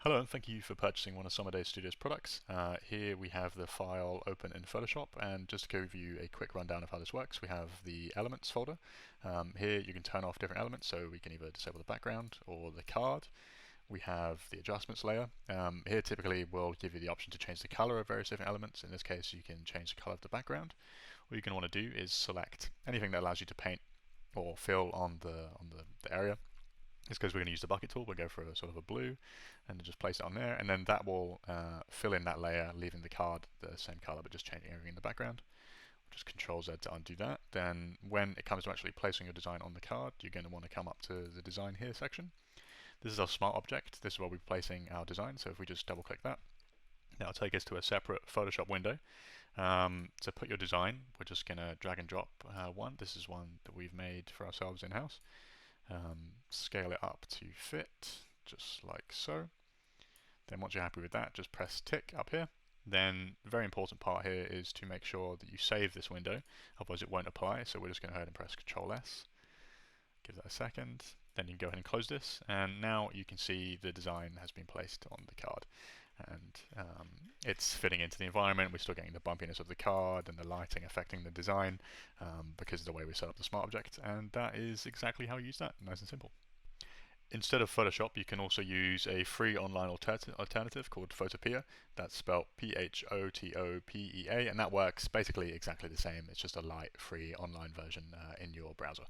Hello, and thank you for purchasing one of Summerday Studios products. Here we have the file open in Photoshop, and just to give you a quick rundown of how this works, we have the elements folder. Here you can turn off different elements, so we can either disable the background or the card. We have the adjustments layer. Here typically we'll give you the option to change the color of various different elements. In this case you can change the color of the background. What you're going to want to do is select anything that allows you to paint or fill on the area. It's because we're going to use the bucket tool. We'll go for a sort of a blue and just place it on there, and then that will fill in that layer, leaving the card the same color but just changing everything in the background. Just Control Z to undo that. Then when it comes to actually placing your design on the card, you're going to want to come up to the design here section. This is our smart object. This is where we're placing our design. So if we just double click that, that'll take us to a separate Photoshop window. To put your design, we're just going to drag and drop one. This is one that we've made for ourselves in-house. Scale it up to fit, just like so. Then once you're happy with that, just press tick up here. Then the very important part here is to make sure that you save this window, otherwise it won't apply. So we're just going to go ahead and press Control S. Give that a second. Then you can go ahead and close this, and now you can see the design has been placed on the card, and it's fitting into the environment. We're still getting the bumpiness of the card and the lighting affecting the design because of the way we set up the smart object, and that is exactly how you use that. Nice and simple. Instead of Photoshop, you can also use a free online alternative called Photopea. That's spelled Photopea, and that works basically exactly the same. It's just a light, free online version in your browser.